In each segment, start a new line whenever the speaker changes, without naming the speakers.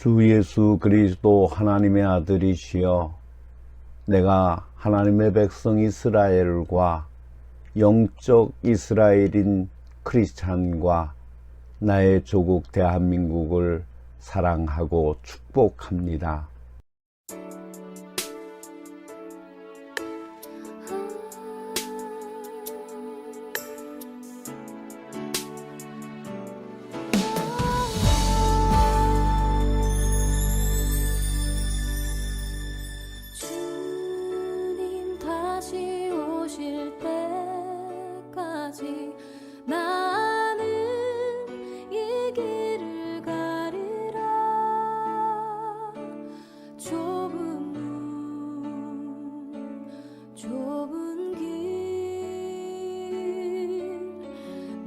주 예수 그리스도 하나님의 아들이시여, 내가 하나님의 백성 이스라엘과 영적 이스라엘인 크리스찬과 나의 조국 대한민국을 사랑하고 축복합니다.
주님 다시 오실 때까지 나는 이 길을 가리라. 좁은 문 좁은 길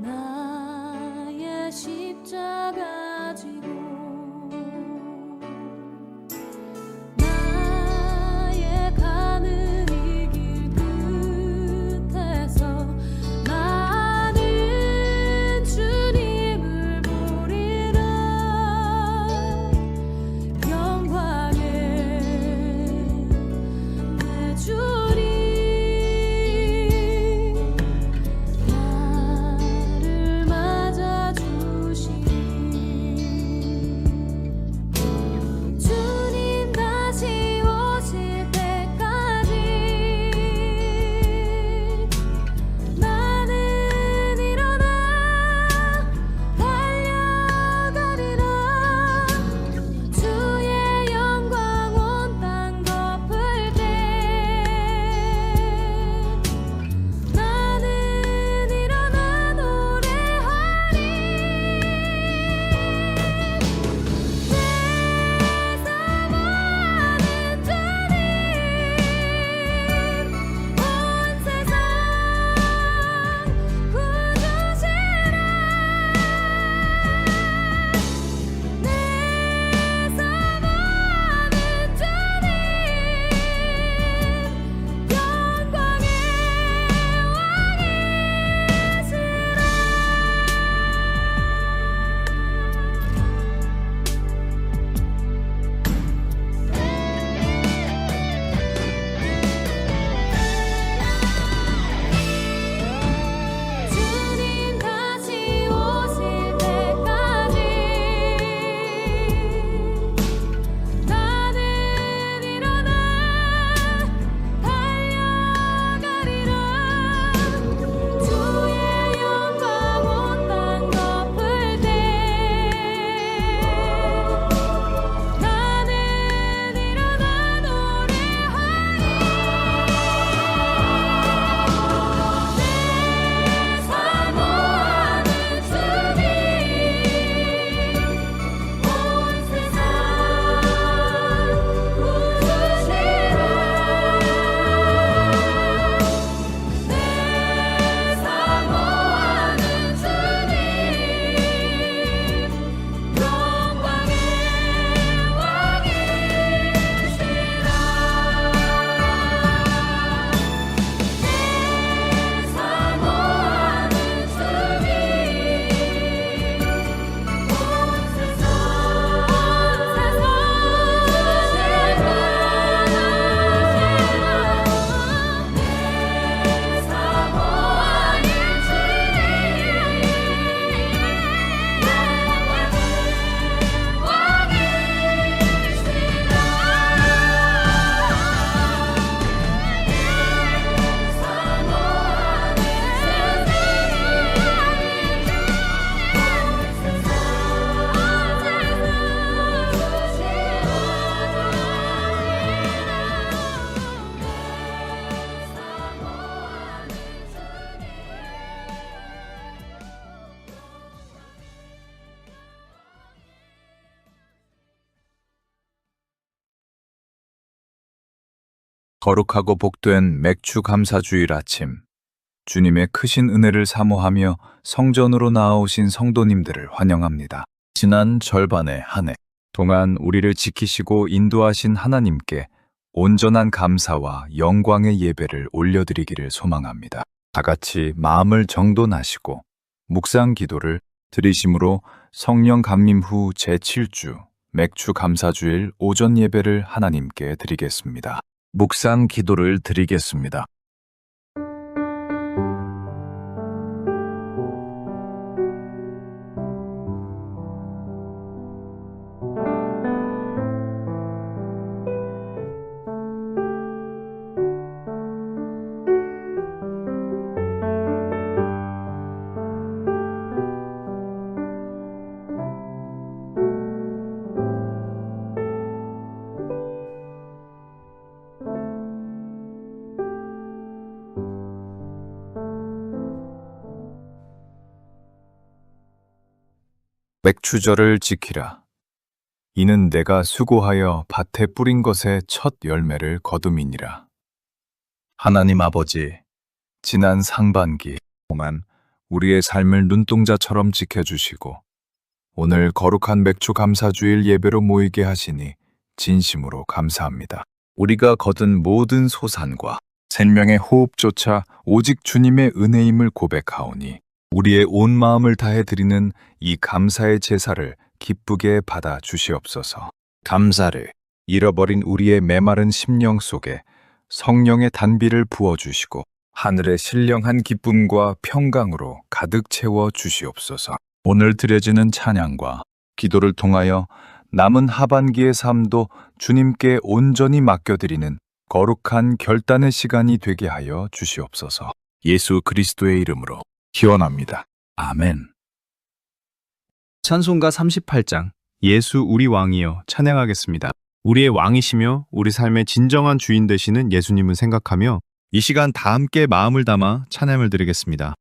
나의 십자가 지고 나의 가는 이 길 끝에서 나는 주님을 보리라. 영광에 내 주님 나를 맞아주시니 주님 다시 오실 때까지 나는 일어나 달려가리라. 주의 영광 온 땅 덮을 때 나는 일어나 노래하리. 내 사모하는 주님 온 세상 구주시라. 내 사모하는 주님 영광의 주님 다시 오실 때까지 나는 일어나 달려가리라. 주의 영광 온 땅 덮을 때 나는 일어나 노래하리. 내 사모하는 주님 온 세상 구주시라. 내 사모하는 주님 영광의 왕이시라. 사모하는 주님 온 세상
거룩하고 복된 맥주 감사주일 아침, 주님의 크신 은혜를 사모하며 성전으로 나아오신 성도님들을 환영합니다. 지난 절반의 한 해 동안 우리를 지키시고 인도하신 하나님께 온전한 감사와 영광의 예배를 올려드리기를 소망합니다. 다 같이 마음을 정돈하시고 묵상 기도를 드리심으로 성령 감림 후 제7주 맥주 감사주일 오전 예배를 하나님께 드리겠습니다. 묵상 기도를 드리겠습니다. 맥주절을 지키라. 이는 내가 수고하여 밭에 뿌린 것의 첫 열매를 거둠이니라. 하나님 아버지, 지난 상반기 동안 우리의 삶을 눈동자처럼 지켜주시고 오늘 거룩한 맥주 감사주일 예배로 모이게 하시니 진심으로 감사합니다. 우리가 거둔 모든 소산과 생명의 호흡조차 오직 주님의 은혜임을 고백하오니 우리의 온 마음을 다해 드리는 이 감사의 제사를 기쁘게 받아 주시옵소서. 감사를 잃어버린 우리의 메마른 심령 속에 성령의 단비를 부어 주시고 하늘의 신령한 기쁨과 평강으로 가득 채워 주시옵소서. 오늘 드려지는 찬양과 기도를 통하여 남은 하반기의 삶도 주님께 온전히 맡겨드리는 거룩한 결단의 시간이 되게 하여 주시옵소서. 예수 그리스도의 이름으로 기원합니다. 아멘.
찬송가 38장 예수 우리 왕이여 찬양하겠습니다. 우리의 왕이시며 우리 삶의 진정한 주인 되시는 예수님을 생각하며 이 시간 다 함께 마음을 담아 찬양을 드리겠습니다.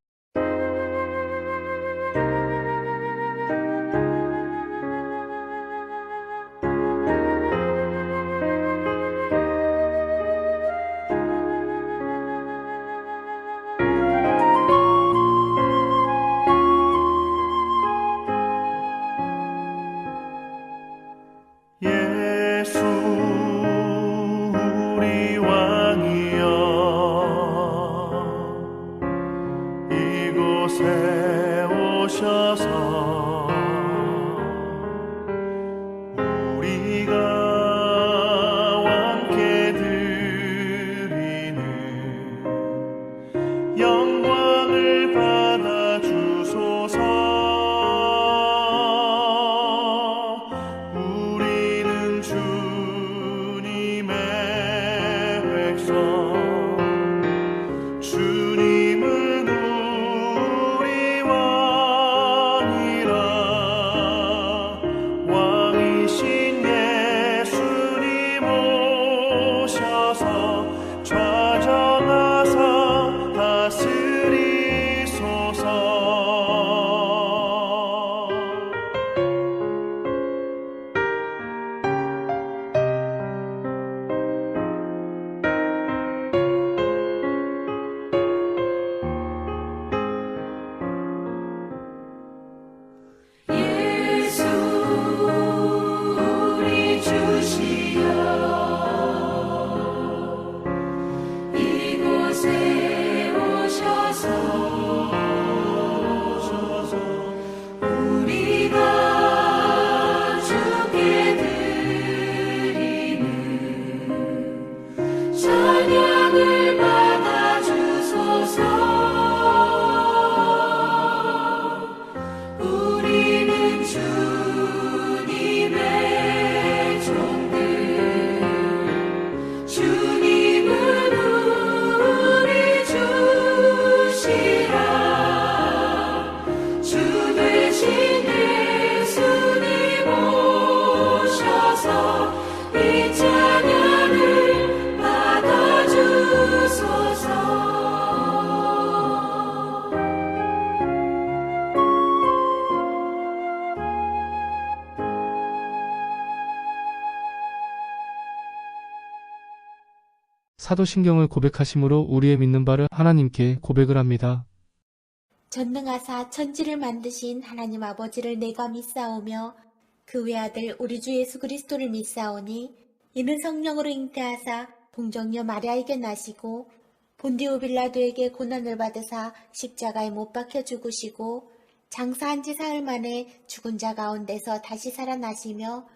예수 우리 왕이여 이곳에 오셔서 우리가 왕께 드리는 영광을 받아 주소서. 우리는 주님의 백성, 주님은 우리 왕이라. 왕이신 예수님 오셔서 좌정하사 다스리소서.
예수 우리 주시여 이곳에 오셔서 우리가 주께 드리는 찬양을 받아 주소서. 우리는 주님의 종들, 주님은 우리 주시라. 주 되신 예수님 오셔서 이 찬양을 받아 주소서.
사도신경을 고백하심으로 우리의 믿는 바를 하나님께 고백을 합니다.
전능하사 천지를 만드신 하나님 아버지를 내가 믿사오며 그 외아들 우리 주 예수 그리스도를 믿사오니 이는 성령으로 잉태하사 동정녀 마리아에게 나시고 본디오 빌라도에게 고난을 받으사 십자가에 못 박혀 죽으시고 장사한 지 사흘 만에 죽은 자 가운데서 다시 살아나시며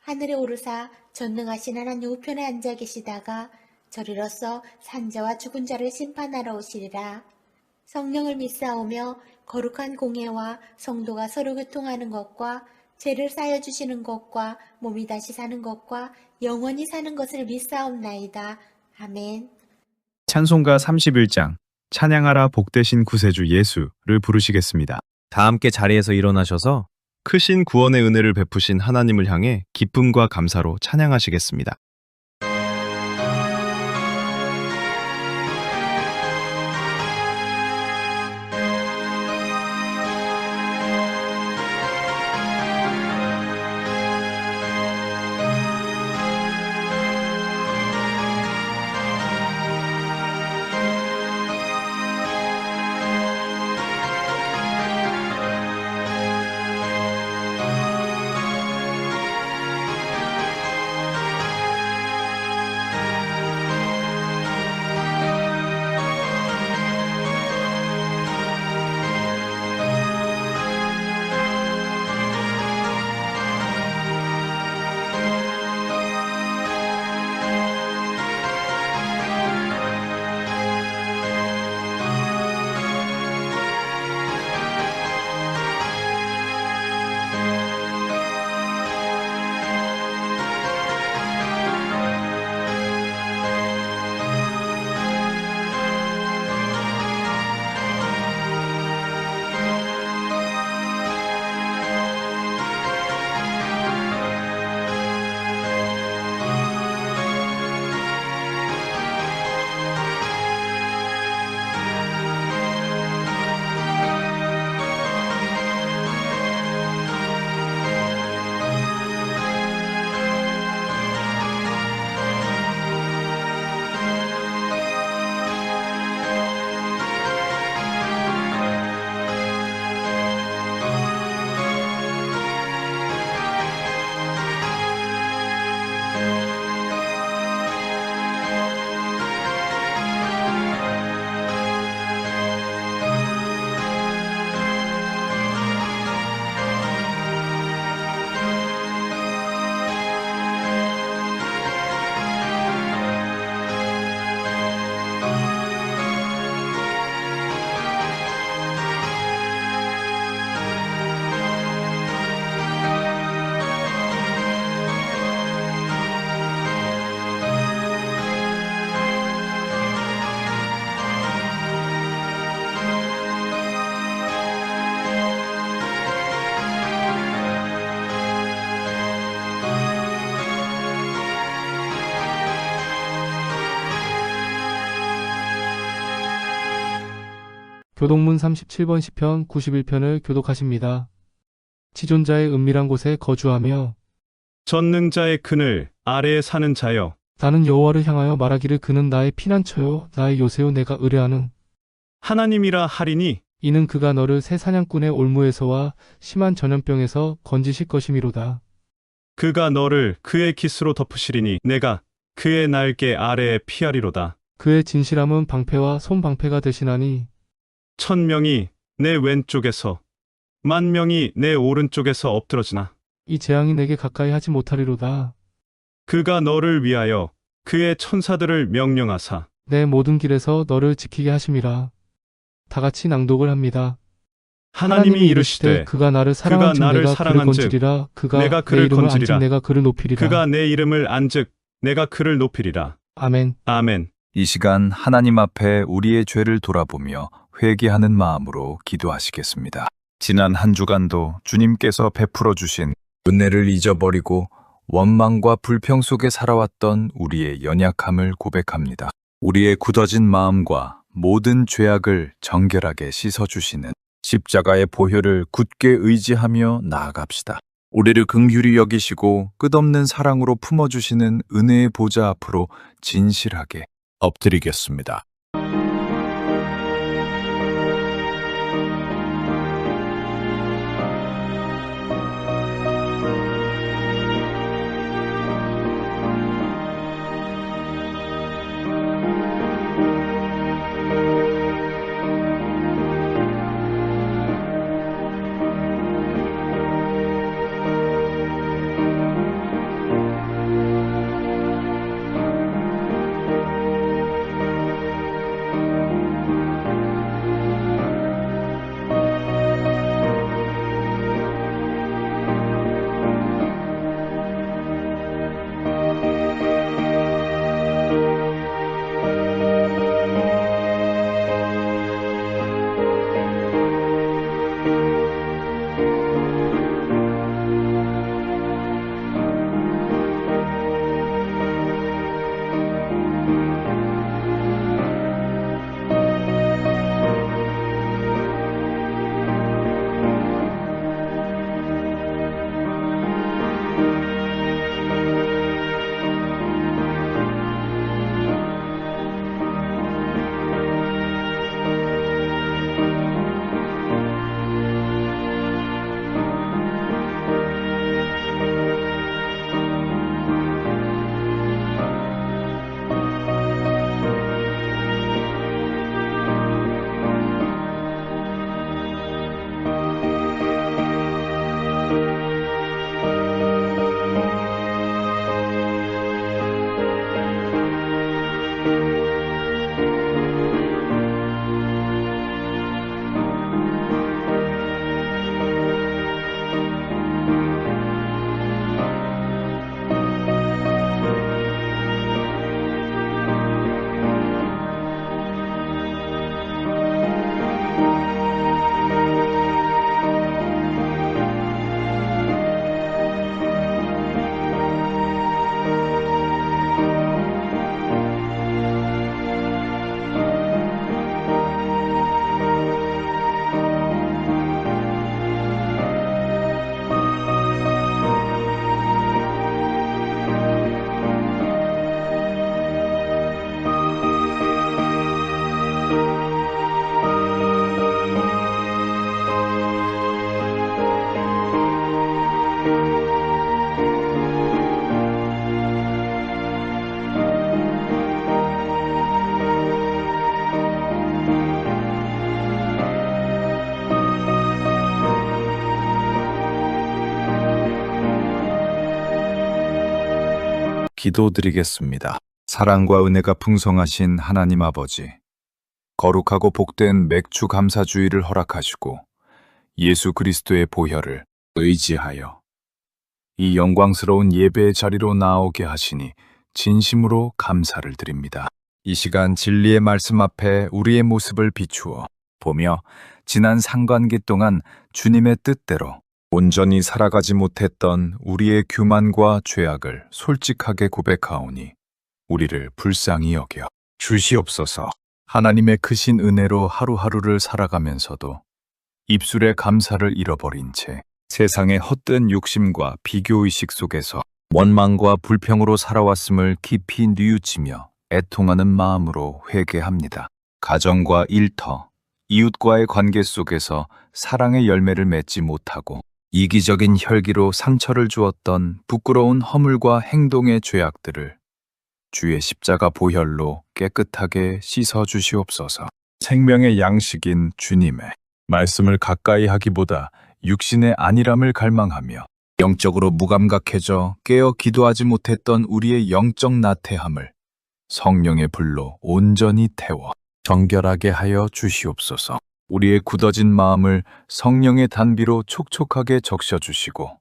하늘에 오르사 전능하신 하나님 우편에 앉아 계시다가 저리로서 산자와 죽은 자를 심판하러 오시리라. 성령을 믿사오며 거룩한 공예와 성도가 서로 교통하는 것과 죄를 쌓여 주시는 것과 몸이 다시 사는 것과 영원히 사는 것을 믿사옵나이다. 아멘.
찬송가 31장 찬양하라 복되신 구세주 예수를 부르시겠습니다. 다 함께 자리에서 일어나셔서 크신 구원의 은혜를 베푸신 하나님을 향해 기쁨과 감사로 찬양하시겠습니다.
교독문 37번 시편 91편을 교독하십니다. 지존자의 은밀한 곳에 거주하며
전능자의 그늘 아래에 사는 자여,
나는 여호와를 향하여 말하기를 그는 나의 피난처요 나의 요새요 내가 의뢰하는
하나님이라 하리니
이는 그가 너를 새 사냥꾼의 올무에서와 심한 전염병에서 건지실 것이미로다.
그가 너를 그의 깃으로 덮으시리니 내가 그의 날개 아래에 피하리로다.
그의 진실함은 방패와 손방패가 되시나니
1000명이 내 왼쪽에서 10,000명이 내 오른쪽에서 엎드러지나
이 재앙이 내게 가까이 하지 못하리로다.
그가 너를 위하여 그의 천사들을 명령하사
내 모든 길에서 너를 지키게 하심이라. 다 같이 낭독을 합니다.
하나님이 이르시되
그가 나를 사랑한즉
나를
내가 그를
사랑한즉
건지리라. 그가
내가
내
그를
이름을
건지리라.
안즉 내가 그를 높이리라.
그가 내 이름을 안즉 내가 그를 높이리라.
아멘.
아멘.
이 시간 하나님 앞에 우리의 죄를 돌아보며 회개하는 마음으로 기도하시겠습니다. 지난 한 주간도 주님께서 베풀어 주신 은혜를 잊어버리고 원망과 불평 속에 살아왔던 우리의 연약함을 고백합니다. 우리의 굳어진 마음과 모든 죄악을 정결하게 씻어주시는 십자가의 보혈을 굳게 의지하며 나아갑시다. 우리를 긍휼히 여기시고 끝없는 사랑으로 품어주시는 은혜의 보좌 앞으로 진실하게 엎드리겠습니다. 기도드리겠습니다. 사랑과 은혜가 풍성하신 하나님 아버지, 거룩하고 복된 맥주 감사주의를 허락하시고 예수 그리스도의 보혈을 의지하여 이 영광스러운 예배의 자리로 나오게 하시니 진심으로 감사를 드립니다. 이 시간 진리의 말씀 앞에 우리의 모습을 비추어 보며 지난 상반기 동안 주님의 뜻대로 온전히 살아가지 못했던 우리의 교만과 죄악을 솔직하게 고백하오니 우리를 불쌍히 여겨 주시옵소서. 하나님의 크신 은혜로 하루하루를 살아가면서도 입술의 감사를 잃어버린 채 세상의 헛된 욕심과 비교의식 속에서 원망과 불평으로 살아왔음을 깊이 뉘우치며 애통하는 마음으로 회개합니다. 가정과 일터, 이웃과의 관계 속에서 사랑의 열매를 맺지 못하고 이기적인 혈기로 상처를 주었던 부끄러운 허물과 행동의 죄악들을 주의 십자가 보혈로 깨끗하게 씻어 주시옵소서. 생명의 양식인 주님의 말씀을 가까이 하기보다 육신의 안일함을 갈망하며 영적으로 무감각해져 깨어 기도하지 못했던 우리의 영적 나태함을 성령의 불로 온전히 태워 정결하게 하여 주시옵소서. 우리의 굳어진 마음을 성령의 단비로 촉촉하게 적셔주시고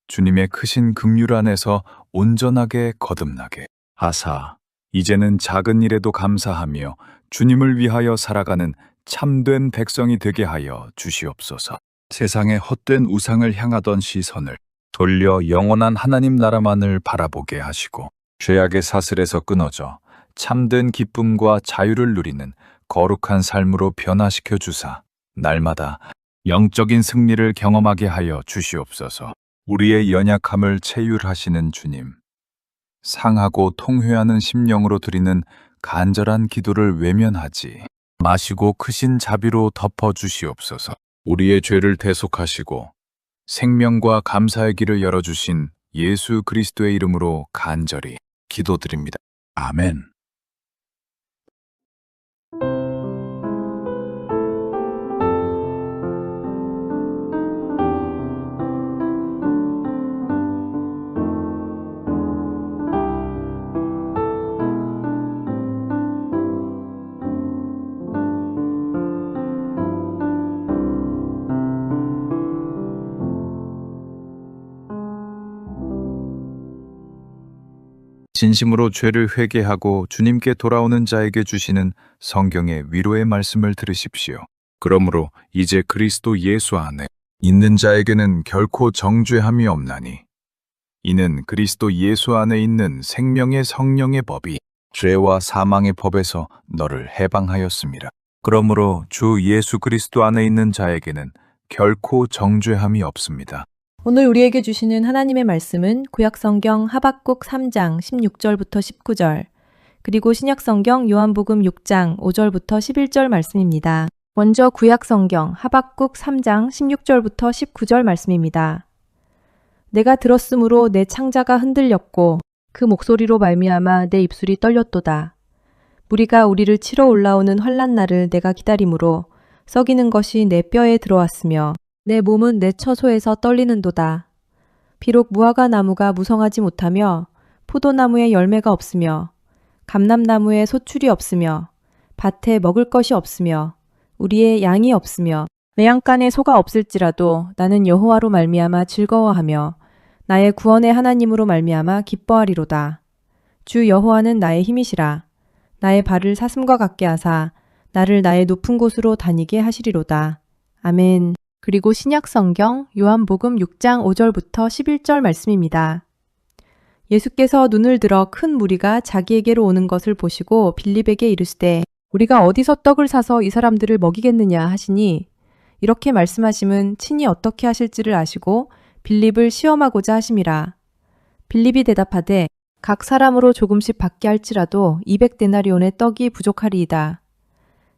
주님의 크신 긍휼 안에서 온전하게 거듭나게 하사 이제는 작은 일에도 감사하며 주님을 위하여 살아가는 참된 백성이 되게 하여 주시옵소서. 세상의 헛된 우상을 향하던 시선을 돌려 영원한 하나님 나라만을 바라보게 하시고 죄악의 사슬에서 끊어져 참된 기쁨과 자유를 누리는 거룩한 삶으로 변화시켜 주사 날마다 영적인 승리를 경험하게 하여 주시옵소서. 우리의 연약함을 체휼하시는 주님, 상하고 통회하는 심령으로 드리는 간절한 기도를 외면하지 마시고 크신 자비로 덮어 주시옵소서. 우리의 죄를 대속하시고 생명과 감사의 길을 열어주신 예수 그리스도의 이름으로 간절히 기도드립니다. 아멘. 진심으로 죄를 회개하고 주님께 돌아오는 자에게 주시는 성경의 위로의 말씀을 들으십시오. 그러므로 이제 그리스도 예수 안에 있는 자에게는 결코 정죄함이 없나니 이는 그리스도 예수 안에 있는 생명의 성령의 법이 죄와 사망의 법에서 너를 해방하였습니다. 그러므로 주 예수 그리스도 안에 있는 자에게는 결코 정죄함이 없습니다.
오늘 우리에게 주시는 하나님의 말씀은 구약성경 하박국 3장 16절부터 19절, 그리고 신약성경 요한복음 6장 5절부터 11절 말씀입니다. 먼저 구약성경 하박국 3장 16절부터 19절 말씀입니다. 내가 들었으므로 내 창자가 흔들렸고 그 목소리로 말미암아 내 입술이 떨렸도다. 무리가 우리를 치러 올라오는 환난 날을 내가 기다림으로 썩이는 것이 내 뼈에 들어왔으며 내 몸은 내 처소에서 떨리는도다. 비록 무화과 나무가 무성하지 못하며 포도나무에 열매가 없으며 감람나무에 소출이 없으며 밭에 먹을 것이 없으며 우리의 양이 없으며 매양간에 소가 없을지라도 나는 여호와로 말미암아 즐거워하며 나의 구원의 하나님으로 말미암아 기뻐하리로다. 주 여호와는 나의 힘이시라. 나의 발을 사슴과 같게 하사 나를 나의 높은 곳으로 다니게 하시리로다. 아멘. 그리고 신약성경 요한복음 6장 5절부터 11절 말씀입니다. 예수께서 눈을 들어 큰 무리가 자기에게로 오는 것을 보시고 빌립에게 이르시되 우리가 어디서 떡을 사서 이 사람들을 먹이겠느냐 하시니 이렇게 말씀하심은 친히 어떻게 하실지를 아시고 빌립을 시험하고자 하심이라. 빌립이 대답하되 각 사람으로 조금씩 받게 할지라도 200데나리온의 떡이 부족하리이다.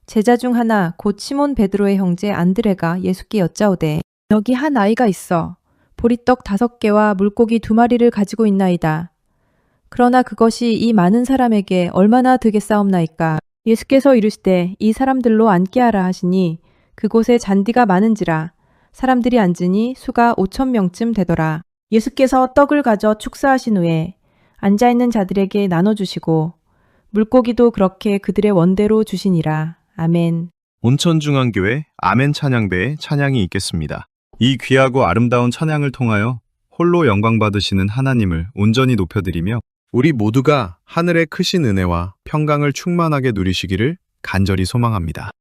제자 중 하나 곧 시몬 베드로의 형제 안드레가 예수께 여짜오되 여기 한 아이가 있어 보리떡 5개와 물고기 2마리를 가지고 있나이다. 그러나 그것이 이 많은 사람에게 얼마나 되겠사옵나이까. 예수께서 이르시되 이 사람들로 앉게 하라 하시니 그곳에 잔디가 많은지라 사람들이 앉으니 수가 5,000명쯤 되더라. 예수께서 떡을 가져 축사하신 후에 앉아있는 자들에게 나눠주시고 물고기도 그렇게 그들의 원대로 주시니라. 아멘.
온천중앙교회 아멘 찬양배의 찬양이 있겠습니다. 이 귀하고 아름다운 찬양을 통하여 홀로 영광 받으시는 하나님을 온전히 높여드리며 우리 모두가 하늘의 크신 은혜와 평강을 충만하게 누리시기를 간절히 소망합니다.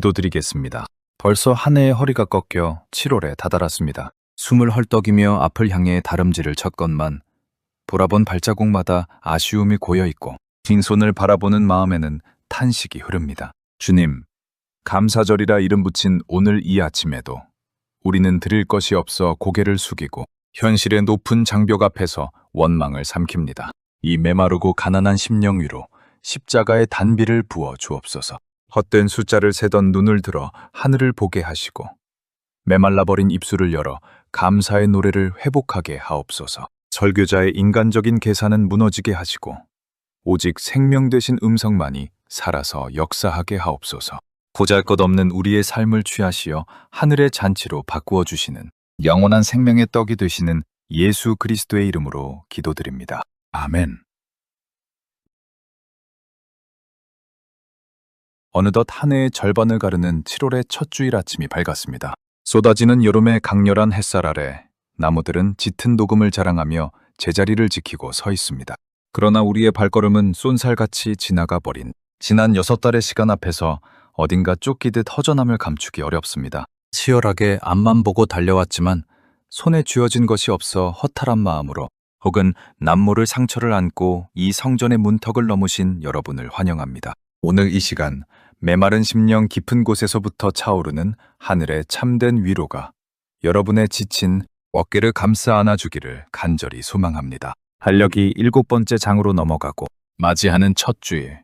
기도드리겠습니다. 벌써 한 해의 허리가 꺾여 7월에 다다랐습니다. 숨을 헐떡이며 앞을 향해 다름질을 쳤건만 돌아본 발자국마다 아쉬움이 고여있고 빈손을 바라보는 마음에는 탄식이 흐릅니다. 주님, 감사절이라 이름 붙인 오늘 이 아침에도 우리는 드릴 것이 없어 고개를 숙이고 현실의 높은 장벽 앞에서 원망을 삼킵니다. 이 메마르고 가난한 심령 위로 십자가의 단비를 부어 주옵소서. 헛된 숫자를 세던 눈을 들어 하늘을 보게 하시고 메말라버린 입술을 열어 감사의 노래를 회복하게 하옵소서. 설교자의 인간적인 계산은 무너지게 하시고 오직 생명 되신 음성만이 살아서 역사하게 하옵소서. 보잘것없는 우리의 삶을 취하시어 하늘의 잔치로 바꾸어 주시는 영원한 생명의 떡이 되시는 예수 그리스도의 이름으로 기도드립니다. 아멘. 어느덧 한 해의 절반을 가르는 7월의 첫 주일 아침이 밝았습니다. 쏟아지는 여름의 강렬한 햇살 아래 나무들은 짙은 녹음을 자랑하며 제자리를 지키고 서 있습니다. 그러나 우리의 발걸음은 쏜살같이 지나가 버린 지난 6달의 시간 앞에서 어딘가 쫓기듯 허전함을 감추기 어렵습니다. 치열하게 앞만 보고 달려왔지만
손에 쥐어진 것이 없어 허탈한 마음으로 혹은 남모를 상처를 안고 이 성전의 문턱을 넘으신 여러분을 환영합니다. 오늘 이 시간 메마른 심령 깊은 곳에서부터 차오르는 하늘의 참된 위로가 여러분의 지친 어깨를 감싸 안아주기를 간절히 소망합니다. 달력이 7번째 장으로 넘어가고 맞이하는 첫 주일,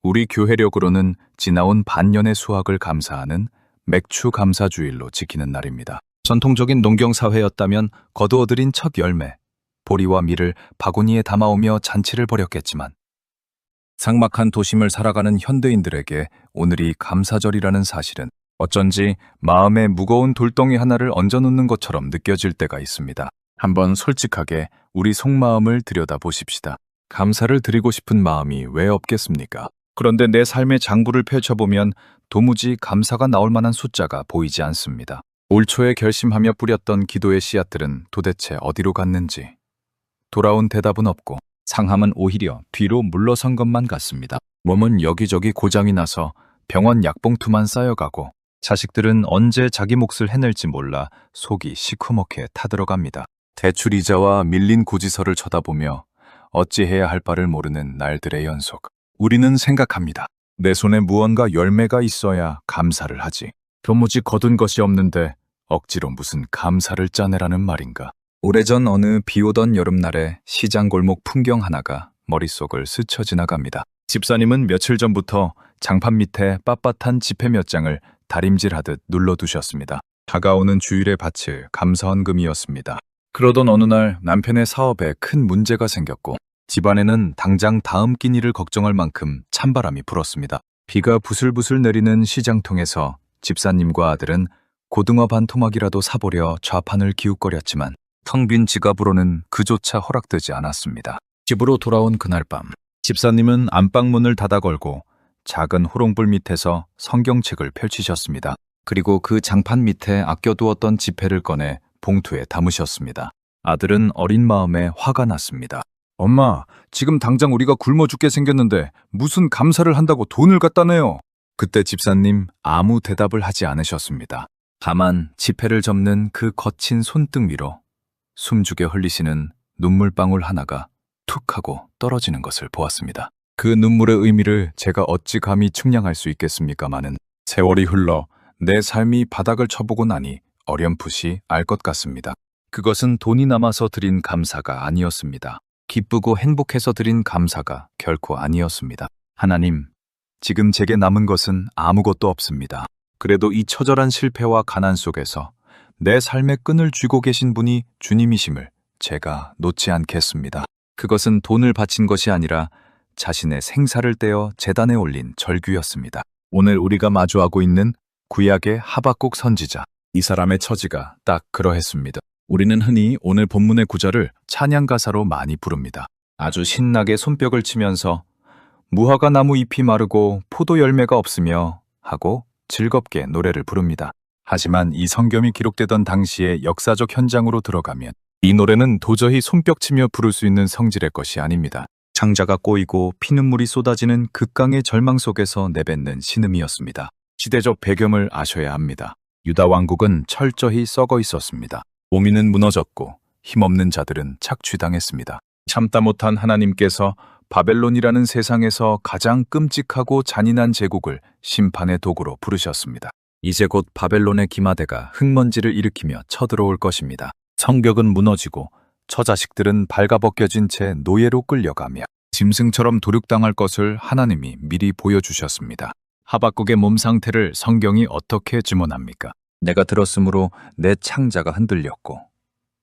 우리 교회력으로는 지나온 반년의 수확을 감사하는 맥추 감사주일로 지키는 날입니다. 전통적인 농경사회였다면 거두어들인 첫 열매, 보리와 밀을 바구니에 담아오며 잔치를 벌였겠지만 삭막한 도심을 살아가는 현대인들에게 오늘이 감사절이라는 사실은 어쩐지 마음에 무거운 돌덩이 하나를 얹어놓는 것처럼 느껴질 때가 있습니다. 한번 솔직하게 우리 속마음을 들여다보십시다. 감사를 드리고 싶은 마음이 왜 없겠습니까? 그런데 내 삶의 장부를 펼쳐보면 도무지 감사가 나올 만한 숫자가 보이지 않습니다. 올 초에 결심하며 뿌렸던 기도의 씨앗들은 도대체 어디로 갔는지 돌아온 대답은 없고 상함은 오히려 뒤로 물러선 것만 같습니다. 몸은 여기저기 고장이 나서 병원 약봉투만 쌓여가고 자식들은 언제 자기 몫을 해낼지 몰라 속이 시커멓게 타들어갑니다. 대출 이자와 밀린 고지서를 쳐다보며 어찌해야 할 바를 모르는 날들의 연속. 우리는 생각합니다. 내 손에 무언가 열매가 있어야 감사를 하지. 도무지 거둔 것이 없는데 억지로 무슨 감사를 짜내라는 말인가. 오래전 어느 비오던 여름날에 시장 골목 풍경 하나가 머릿속을 스쳐 지나갑니다. 집사님은 며칠 전부터 장판 밑에 빳빳한 지폐 몇 장을 다림질하듯 눌러두셨습니다. 다가오는 주일의 밭을 감사헌금이었습니다. 그러던 어느 날 남편의 사업에 큰 문제가 생겼고 집안에는 당장 다음 끼니를 걱정할 만큼 찬바람이 불었습니다. 비가 부슬부슬 내리는 시장통에서 집사님과 아들은 고등어 반 토막이라도 사보려 좌판을 기웃거렸지만 텅 빈 지갑으로는 그조차 허락되지 않았습니다. 집으로 돌아온 그날 밤, 집사님은 안방문을 닫아 걸고 작은 호롱불 밑에서 성경책을 펼치셨습니다. 그리고 그 장판 밑에 아껴두었던 지폐를 꺼내 봉투에 담으셨습니다. 아들은 어린 마음에 화가 났습니다. 엄마, 지금 당장 우리가 굶어 죽게 생겼는데 무슨 감사를 한다고 돈을 갖다 내요? 그때 집사님 아무 대답을 하지 않으셨습니다. 다만 지폐를 접는 그 거친 손등 위로 숨죽여 흘리시는 눈물방울 하나가 툭 하고 떨어지는 것을 보았습니다. 그 눈물의 의미를 제가 어찌 감히 측량할 수 있겠습니까마는 세월이 흘러 내 삶이 바닥을 쳐보고 나니 어렴풋이 알 것 같습니다. 그것은 돈이 남아서 드린 감사가 아니었습니다. 기쁘고 행복해서 드린 감사가 결코 아니었습니다. 하나님, 지금 제게 남은 것은 아무것도 없습니다. 그래도 이 처절한 실패와 가난 속에서 내 삶의 끈을 쥐고 계신 분이 주님이심을 제가 놓지 않겠습니다. 그것은 돈을 바친 것이 아니라 자신의 생사를 떼어 제단에 올린 절규였습니다. 오늘 우리가 마주하고 있는 구약의 하박국 선지자, 이 사람의 처지가 딱 그러했습니다. 우리는 흔히 오늘 본문의 구절을 찬양 가사로 많이 부릅니다. 아주 신나게 손뼉을 치면서 무화과 나무 잎이 마르고 포도 열매가 없으며 하고 즐겁게 노래를 부릅니다. 하지만 이 성경이 기록되던 당시의 역사적 현장으로 들어가면 이 노래는 도저히 손뼉치며 부를 수 있는 성질의 것이 아닙니다. 창자가 꼬이고 피눈물이 쏟아지는 극강의 절망 속에서 내뱉는 신음이었습니다. 시대적 배경을 아셔야 합니다. 유다 왕국은 철저히 썩어 있었습니다. 오미는 무너졌고 힘없는 자들은 착취당했습니다. 참다 못한 하나님께서 바벨론이라는 세상에서 가장 끔찍하고 잔인한 제국을 심판의 도구로 부르셨습니다. 이제 곧 바벨론의 기마대가 흙먼지를 일으키며 쳐들어올 것입니다. 성벽은 무너지고 처자식들은 발가벗겨진 채 노예로 끌려가며 짐승처럼 도륙당할 것을 하나님이 미리 보여주셨습니다. 하박국의 몸 상태를 성경이 어떻게 증언합니까? 내가 들었으므로 내 창자가 흔들렸고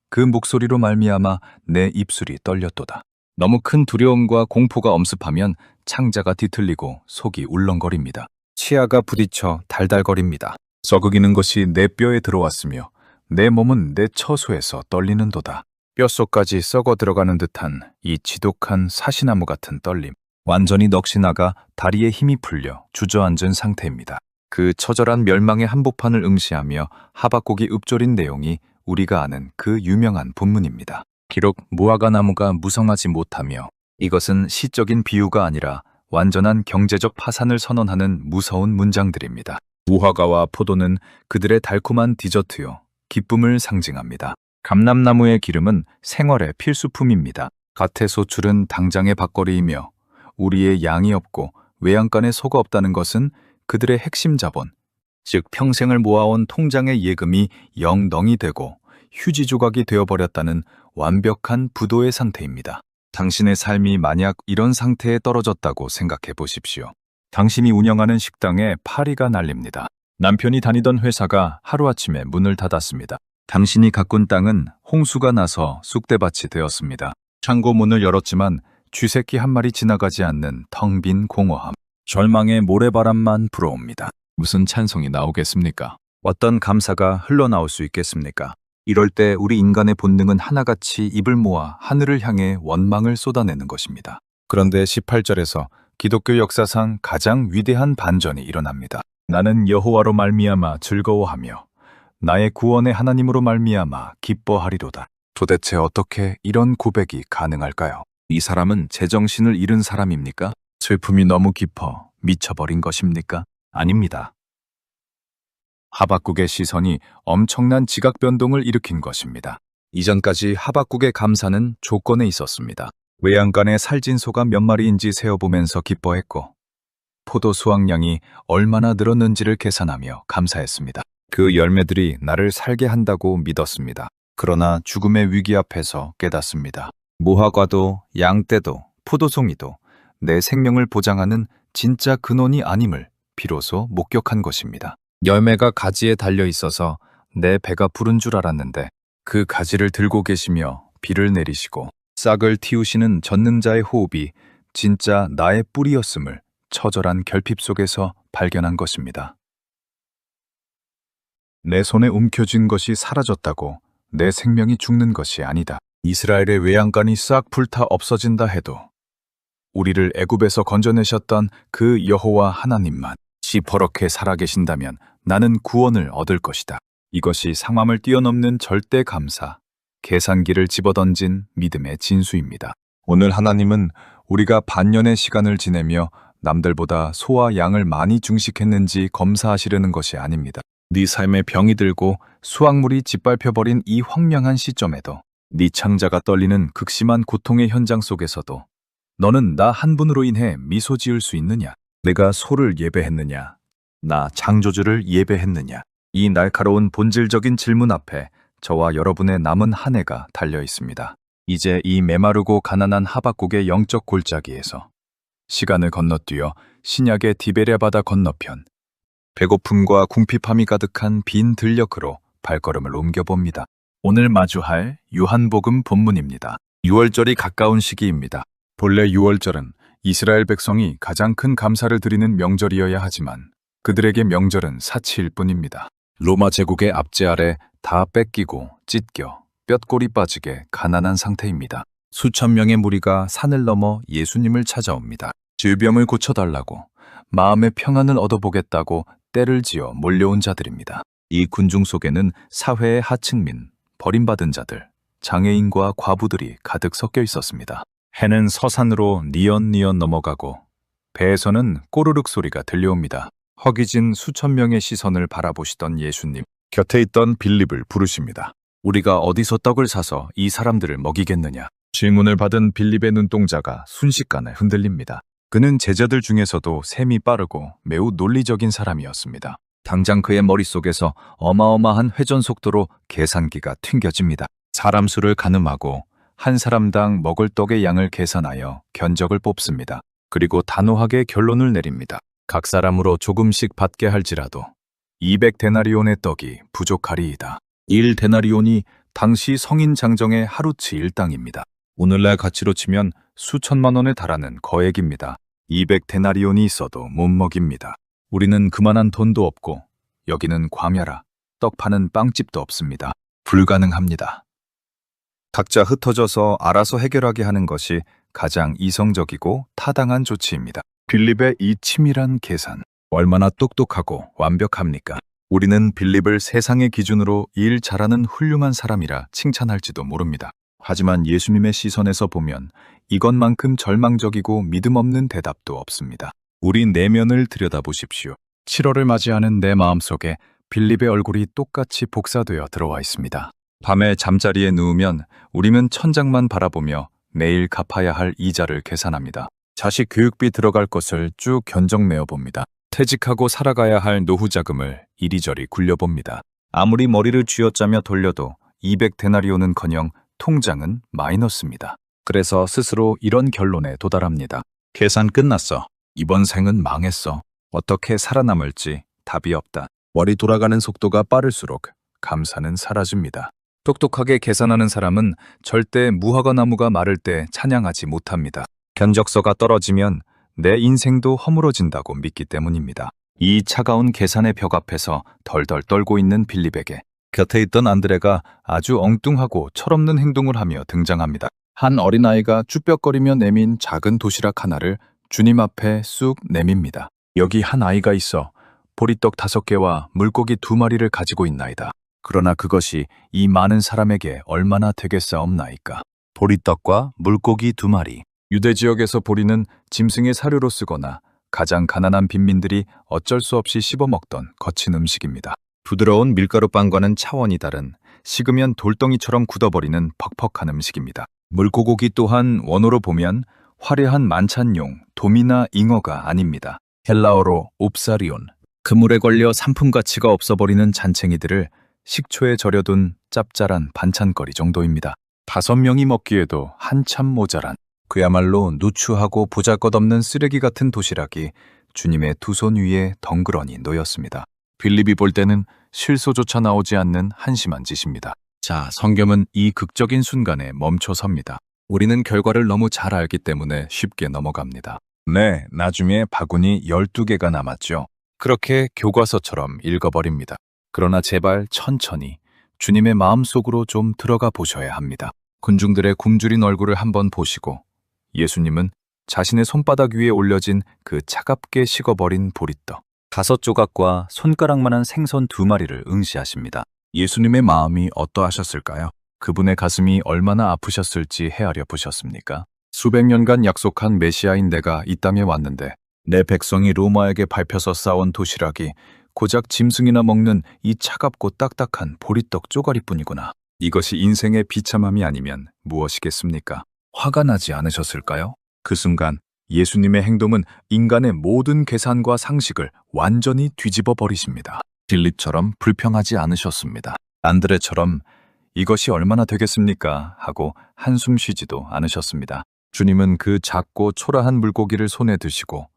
그 목소리로 말미암아 내 입술이 떨렸도다. 너무 큰 두려움과 공포가 엄습하면 창자가 뒤틀리고 속이 울렁거립니다. 치아가 부딪혀 달달거립니다. 썩어기는 것이 내 뼈에 들어왔으며 내 몸은 내 처소에서 떨리는도다. 뼛속까지 썩어 들어가는 듯한 이 지독한 사시나무 같은 떨림. 완전히 넋이 나가 다리에 힘이 풀려 주저앉은 상태입니다. 그 처절한 멸망의 한복판을 응시하며 하박국이 읊조린 내용이 우리가 아는 그 유명한 본문입니다. 비록 무화과 나무가 무성하지 못하며 이것은 시적인 비유가 아니라 완전한 경제적 파산을 선언하는 무서운 문장들입니다. 무화과와 포도는 그들의 달콤한 디저트요, 기쁨을 상징합니다. 감람나무의 기름은 생활의 필수품입니다. 갓의 소출은 당장의 밥거리이며 우리의 양이 없고 외양간에 소가 없다는 것은 그들의 핵심 자본, 즉 평생을 모아온 통장의 예금이 영덩이 되고 휴지 조각이 되어버렸다는 완벽한 부도의 상태입니다. 당신의 삶이 만약 이런 상태에 떨어졌다고 생각해 보십시오. 당신이 운영하는 식당에 파리가 날립니다. 남편이 다니던 회사가 하루아침에 문을 닫았습니다. 당신이 가꾼 땅은 홍수가 나서 쑥대밭이 되었습니다. 창고 문을 열었지만 쥐새끼 한 마리 지나가지 않는 텅 빈 공허함. 절망의 모래바람만 불어옵니다. 무슨 찬송이 나오겠습니까? 어떤 감사가 흘러나올 수 있겠습니까? 이럴 때 우리 인간의 본능은 하나같이 입을 모아 하늘을 향해 원망을 쏟아내는 것입니다. 그런데 18절에서 기독교 역사상 가장 위대한 반전이 일어납니다. 나는 여호와로 말미암아 즐거워하며 나의 구원의 하나님으로 말미암아 기뻐하리로다. 도대체 어떻게 이런 고백이 가능할까요? 이 사람은 제정신을 잃은 사람입니까? 슬픔이 너무 깊어 미쳐버린 것입니까? 아닙니다. 하박국의 시선이 엄청난 지각 변동을 일으킨 것입니다. 이전까지 하박국의 감사는 조건에 있었습니다. 외양간에 살진 소가 몇 마리인지 세어보면서 기뻐했고 포도 수확량이 얼마나 늘었는지를 계산하며 감사했습니다. 그 열매들이 나를 살게 한다고 믿었습니다. 그러나 죽음의 위기 앞에서 깨닫습니다. 무화과도 양떼도 포도송이도 내 생명을 보장하는 진짜 근원이 아님을 비로소 목격한 것입니다. 열매가 가지에 달려 있어서 내 배가 부른 줄 알았는데 그 가지를 들고 계시며 비를 내리시고 싹을 틔우시는 젖는 자의 호흡이 진짜 나의 뿌리였음을 처절한 결핍 속에서 발견한 것입니다. 내 손에 움켜쥔 것이 사라졌다고 내 생명이 죽는 것이 아니다. 이스라엘의 외양간이 싹 불타 없어진다 해도 우리를 애굽에서 건져내셨던 그 여호와 하나님만 시퍼렇게 살아계신다면 나는 구원을 얻을 것이다. 이것이 상황을 뛰어넘는 절대 감사, 계산기를 집어던진 믿음의 진수입니다. 오늘 하나님은 우리가 반년의 시간을 지내며 남들보다 소와 양을 많이 증식했는지 검사하시려는 것이 아닙니다. 네 삶에 병이 들고 수확물이 짓밟혀버린 이 황량한 시점에도 네 창자가 떨리는 극심한 고통의 현장 속에서도 너는 나 한 분으로 인해 미소 지을 수 있느냐? 내가 소를 예배했느냐? 나 창조주를 예배했느냐? 이 날카로운 본질적인 질문 앞에 저와 여러분의 남은 한 해가 달려 있습니다. 이제 이 메마르고 가난한 하박국의 영적 골짜기에서 시간을 건너뛰어 신약의 디베랴 바다 건너편, 배고픔과 궁핍함이 가득한 빈 들녘으로 발걸음을 옮겨봅니다. 오늘 마주할 요한복음 본문입니다. 6월절이 가까운 시기입니다. 본래 6월절은 이스라엘 백성이 가장 큰 감사를 드리는 명절이어야 하지만 그들에게 명절은 사치일 뿐입니다. 로마 제국의 압제 아래 다 뺏기고 찢겨 뼛골이 빠지게 가난한 상태입니다. 수천 명의 무리가 산을 넘어 예수님을 찾아옵니다. 질병을 고쳐달라고, 마음의 평안을 얻어보겠다고 때를 지어 몰려온 자들입니다. 이 군중 속에는 사회의 하층민, 버림받은 자들, 장애인과 과부들이 가득 섞여 있었습니다. 해는 서산으로 니언니언 넘어가고 배에서는 꼬르륵 소리가 들려옵니다. 허기진 수천 명의 시선을 바라보시던 예수님, 곁에 있던 빌립을 부르십니다. 우리가 어디서 떡을 사서 이 사람들을 먹이겠느냐? 질문을 받은 빌립의 눈동자가 순식간에 흔들립니다. 그는 제자들 중에서도 셈이 빠르고 매우 논리적인 사람이었습니다. 당장 그의 머릿속에서 어마어마한 회전 속도로 계산기가 튕겨집니다. 사람 수를 가늠하고 한 사람당 먹을 떡의 양을 계산하여 견적을 뽑습니다. 그리고 단호하게 결론을 내립니다. 각 사람으로 조금씩 받게 할지라도 200데나리온의 떡이 부족하리이다. 1데나리온이 당시 성인 장정의 하루치 일당입니다. 오늘날 가치로 치면 수천만 원에 달하는 거액입니다. 200데나리온이 있어도 못 먹입니다. 우리는 그만한 돈도 없고 여기는 광야라 떡 파는 빵집도 없습니다. 불가능합니다. 각자 흩어져서 알아서 해결하게 하는 것이 가장 이성적이고 타당한 조치입니다. 빌립의 이 치밀한 계산, 얼마나 똑똑하고 완벽합니까? 우리는 빌립을 세상의 기준으로 일 잘하는 훌륭한 사람이라 칭찬할지도 모릅니다. 하지만 예수님의 시선에서 보면 이것만큼 절망적이고 믿음 없는 대답도 없습니다. 우리 내면을 들여다보십시오. 7월을 맞이하는 내 마음속에 빌립의 얼굴이 똑같이 복사되어 들어와 있습니다. 밤에 잠자리에 누우면 우리는 천장만 바라보며 내일 갚아야 할 이자를 계산합니다. 자식 교육비 들어갈 것을 쭉 견적 내어봅니다. 퇴직하고 살아가야 할 노후 자금을 이리저리 굴려봅니다. 아무리 머리를 쥐어짜며 돌려도 200데나리온은커녕 통장은 마이너스입니다. 그래서 스스로 이런 결론에 도달합니다. 계산 끝났어. 이번 생은 망했어. 어떻게 살아남을지 답이 없다. 머리 돌아가는 속도가 빠를수록 감사는 사라집니다. 똑똑하게 계산하는 사람은 절대 무화과 나무가 마를 때 찬양하지 못합니다. 견적서가 떨어지면 내 인생도 허물어진다고 믿기 때문입니다. 이 차가운 계산의 벽 앞에서 덜덜 떨고 있는 빌립에게 곁에 있던 안드레가 아주 엉뚱하고 철없는 행동을 하며 등장합니다. 한 어린아이가 쭈뼛거리며 내민 작은 도시락 하나를 주님 앞에 쑥 내밉니다. 여기 한 아이가 있어 보리떡 5개와 물고기 2마리를 가지고 있나이다. 그러나 그것이 이 많은 사람에게 얼마나 되겠사옵나이까. 보리떡과 물고기 2마리. 유대 지역에서 보리는 짐승의 사료로 쓰거나 가장 가난한 빈민들이 어쩔 수 없이 씹어먹던 거친 음식입니다. 부드러운 밀가루빵과는 차원이 다른 식으면 돌덩이처럼 굳어버리는 퍽퍽한 음식입니다. 물고기 또한 원어로 보면 화려한 만찬용 도미나 잉어가 아닙니다. 헬라어로 옵사리온, 그물에 걸려 상품 가치가 없어버리는 잔챙이들을 식초에 절여둔 짭짤한 반찬거리 정도입니다. 5명이 먹기에도 한참 모자란 그야말로 누추하고 보잘것없는 쓰레기 같은 도시락이 주님의 두 손 위에 덩그러니 놓였습니다. 빌립이 볼 때는 실소조차 나오지 않는 한심한 짓입니다. 자, 성경은 이 극적인 순간에 멈춰섭니다. 우리는 결과를 너무 잘 알기 때문에 쉽게 넘어갑니다. 네, 나중에 바구니 12개가 남았죠. 그렇게 교과서처럼 읽어버립니다. 그러나 제발 천천히 주님의 마음속으로 좀 들어가 보셔야 합니다. 군중들의 굶주린 얼굴을 한번 보시고 예수님은 자신의 손바닥 위에 올려진 그 차갑게 식어버린 보리떡 5조각과 손가락만한 생선 2마리를 응시하십니다. 예수님의 마음이 어떠하셨을까요? 그분의 가슴이 얼마나 아프셨을지 헤아려 보셨습니까? 수백 년간 약속한 메시아인 내가 이 땅에 왔는데 내 백성이 로마에게 밟혀서 쌓은 도시락이 고작 짐승이나 먹는 이 차갑고 딱딱한 보리떡 쪼가리뿐이구나. 이것이 인생의 비참함이 아니면 무엇이겠습니까? 화가 나지 않으셨을까요? 그 순간 예수님의 행동은 인간의 모든 계산과 상식을 완전히 뒤집어 버리십니다. 빌립처럼 불평하지 않으셨습니다. 안드레처럼 이것이 얼마나 되겠습니까? 하고 한숨 쉬지도 않으셨습니다. 주님은 그 작고 초라한 물고기를 손에 드시고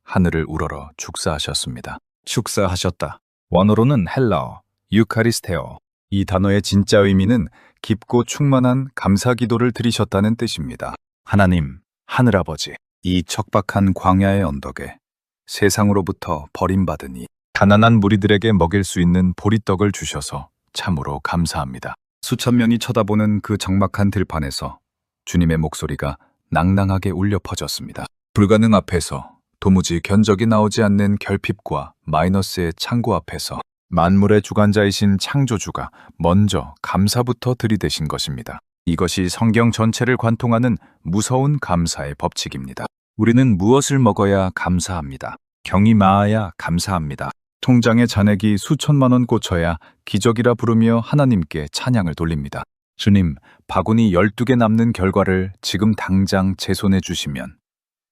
하늘을 우러러 축사하셨습니다. 축사하셨다. 원어로는 헬라어, 유카리스테어. 이 단어의 진짜 의미는 깊고 충만한 감사 기도를 드리셨다는 뜻입니다. 하나님, 하늘아버지, 이 척박한 광야의 언덕에 세상으로부터 버림받으니 가난한 무리들에게 먹일 수 있는 보리떡을 주셔서 참으로 감사합니다. 수천 명이 쳐다보는 그 적막한 들판에서 주님의 목소리가 낭낭하게 울려 퍼졌습니다. 불가능 앞에서 도무지 견적이 나오지 않는 결핍과 마이너스의 창고 앞에서 만물의 주관자이신 창조주가 먼저 감사부터 들이대신 것입니다. 이것이 성경 전체를 관통하는 무서운 감사의 법칙입니다. 우리는 무엇을 먹어야 감사합니다. 경이 마아야 감사합니다. 통장에 잔액이 수천만 원 꽂혀야 기적이라 부르며 하나님께 찬양을 돌립니다. 주님, 바구니 12개 남는 결과를 지금 당장 제 손에 주시면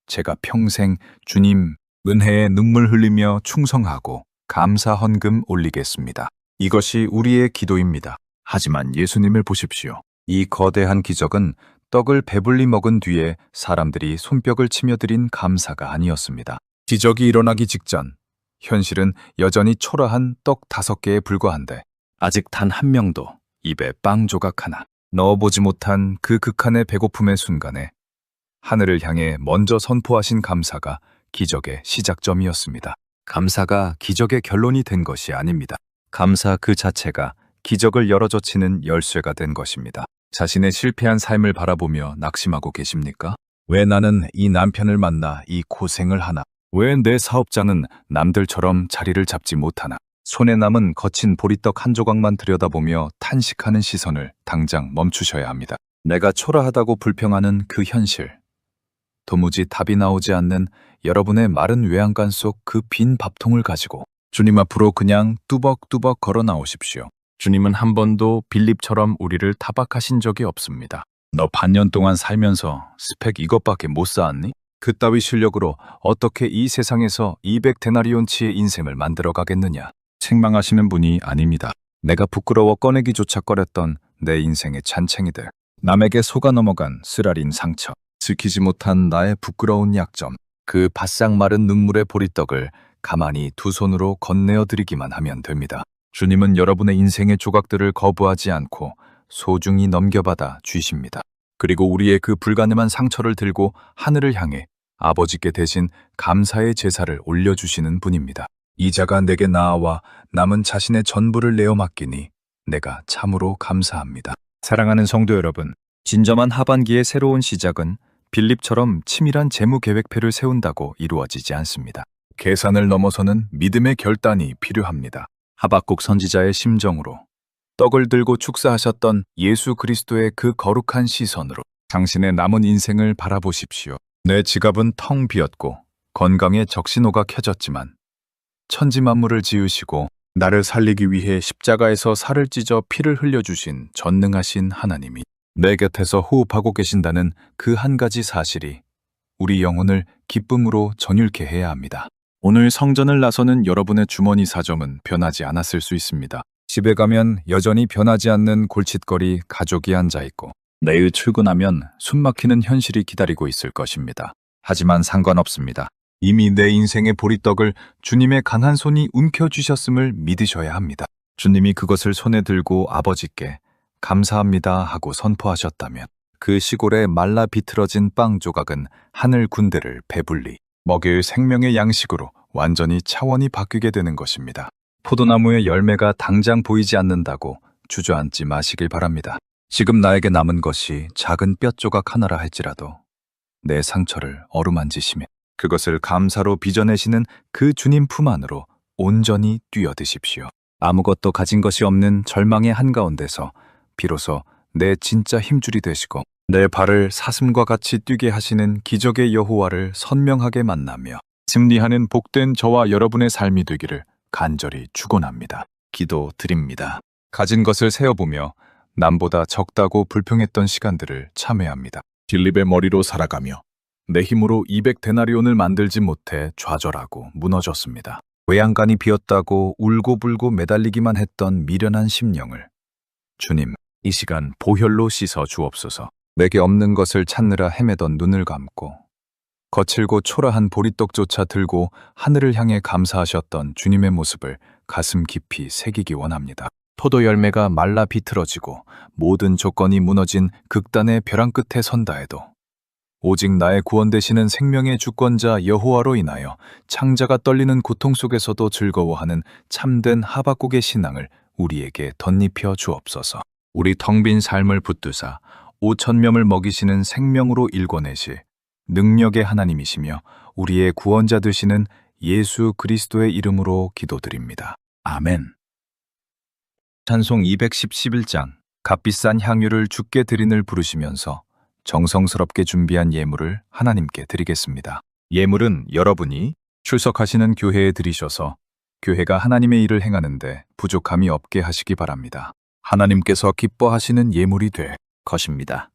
제가 평생 주님 은혜에 눈물 흘리며 충성하고 감사 헌금 올리겠습니다. 이것이 우리의 기도입니다. 하지만 예수님을 보십시오. 이 거대한 기적은 떡을 배불리 먹은 뒤에 사람들이 손뼉을 치며 드린 감사가 아니었습니다. 기적이 일어나기 직전 현실은 여전히 초라한 떡 5개에 불과한데 아직 단 한 명도 입에 빵 조각 하나 넣어보지 못한 그 극한의 배고픔의 순간에 하늘을 향해 먼저 선포하신 감사가 기적의 시작점이었습니다. 감사가 기적의 결론이 된 것이 아닙니다. 감사 그 자체가 기적을 열어젖히는 열쇠가 된 것입니다. 자신의 실패한 삶을 바라보며 낙심하고 계십니까? 왜 나는 이 남편을 만나 이 고생을 하나? 왜 내 사업자는 남들처럼 자리를 잡지 못하나? 손에 남은 거친 보리떡 한 조각만 들여다보며 탄식하는 시선을 당장 멈추셔야 합니다. 내가 초라하다고 불평하는 그 현실. 도무지 답이 나오지 않는 여러분의 마른 외양간 속 그 빈 밥통을 가지고 주님 앞으로 그냥 뚜벅뚜벅 걸어 나오십시오. 주님은 한 번도 빌립처럼 우리를 타박하신 적이 없습니다. 너 반년 동안 살면서 스펙 이것밖에 못 쌓았니? 그따위 실력으로 어떻게 이 세상에서 200데나리온치의 인생을 만들어 가겠느냐? 책망하시는 분이 아닙니다. 내가 부끄러워 꺼내기조차 꺼렸던 내 인생의 잔챙이들, 남에게 속아 넘어간 쓰라린 상처, 지키지 못한 나의 부끄러운 약점, 그 바싹 마른 눈물의 보리떡을 가만히 두 손으로 건네어 드리기만 하면 됩니다. 주님은 여러분의 인생의 조각들을 거부하지 않고 소중히 넘겨받아 주십니다. 그리고 우리의 그 불가능한 상처를 들고 하늘을 향해 아버지께 대신 감사의 제사를 올려주시는 분입니다. 이 자가 내게 나아와 남은 자신의 전부를 내어 맡기니 내가 참으로 감사합니다. 사랑하는 성도 여러분, 진정한 하반기의 새로운 시작은 빌립처럼 치밀한 재무 계획표를 세운다고 이루어지지 않습니다. 계산을 넘어서는 믿음의 결단이 필요합니다. 하박국 선지자의 심정으로 떡을 들고 축사하셨던 예수 그리스도의 그 거룩한 시선으로 당신의 남은 인생을 바라보십시오. 내 지갑은 텅 비었고 건강에 적신호가 켜졌지만 천지 만물을 지으시고 나를 살리기 위해 십자가에서 살을 찢어 피를 흘려주신 전능하신 하나님이 내 곁에서 호흡하고 계신다는 그 한 가지 사실이 우리 영혼을 기쁨으로 전율케 해야 합니다. 오늘 성전을 나서는 여러분의 주머니 사정은 변하지 않았을 수 있습니다. 집에 가면 여전히 변하지 않는 골칫거리 가족이 앉아있고 내일 출근하면 숨막히는 현실이 기다리고 있을 것입니다. 하지만 상관없습니다. 이미 내 인생의 보리떡을 주님의 강한 손이 움켜쥐셨음을 믿으셔야 합니다. 주님이 그것을 손에 들고 아버지께 감사합니다 하고 선포하셨다면 그 시골에 말라 비틀어진 빵 조각은 하늘 군대를 배불리 먹일 생명의 양식으로 완전히 차원이 바뀌게 되는 것입니다. 포도나무의 열매가 당장 보이지 않는다고 주저앉지 마시길 바랍니다. 지금 나에게 남은 것이 작은 뼈 조각 하나라 할지라도 내 상처를 어루만지시며 그것을 감사로 빚어내시는 그 주님 품 안으로 온전히 뛰어드십시오. 아무것도 가진 것이 없는 절망의 한가운데서 비로소 내 진짜 힘줄이 되시고 내 발을 사슴과 같이 뛰게 하시는 기적의 여호와를 선명하게 만나며 승리하는 복된 저와 여러분의 삶이 되기를 간절히 축원합니다. 기도드립니다. 가진 것을 세어보며 남보다 적다고 불평했던 시간들을 참회합니다. 빌립의 머리로 살아가며 내 힘으로 200데나리온을 만들지 못해 좌절하고 무너졌습니다. 외양간이 비었다고 울고불고 매달리기만 했던 미련한 심령을 주님, 이 시간 보혈로 씻어 주옵소서. 내게 없는 것을 찾느라 헤매던 눈을 감고 거칠고 초라한 보리떡조차 들고 하늘을 향해 감사하셨던 주님의 모습을 가슴 깊이 새기기 원합니다. 포도 열매가 말라 비틀어지고 모든 조건이 무너진 극단의 벼랑 끝에 선다 해도 오직 나의 구원 되시는 생명의 주권자 여호와로 인하여 창자가 떨리는 고통 속에서도 즐거워하는 참된 하박국의 신앙을 우리에게 덧입혀 주옵소서. 우리 텅 빈 삶을 붙드사 5,000명을 먹이시는 생명으로 일궈내실 능력의 하나님이시며 우리의 구원자 되시는 예수 그리스도의 이름으로 기도드립니다. 아멘. 찬송 211장 값비싼 향유를 주께 드린을 부르시면서 정성스럽게 준비한 예물을 하나님께 드리겠습니다. 예물은 여러분이 출석하시는 교회에 드리셔서 교회가 하나님의 일을 행하는데 부족함이 없게 하시기 바랍니다. 하나님께서 기뻐하시는 예물이 될 것입니다.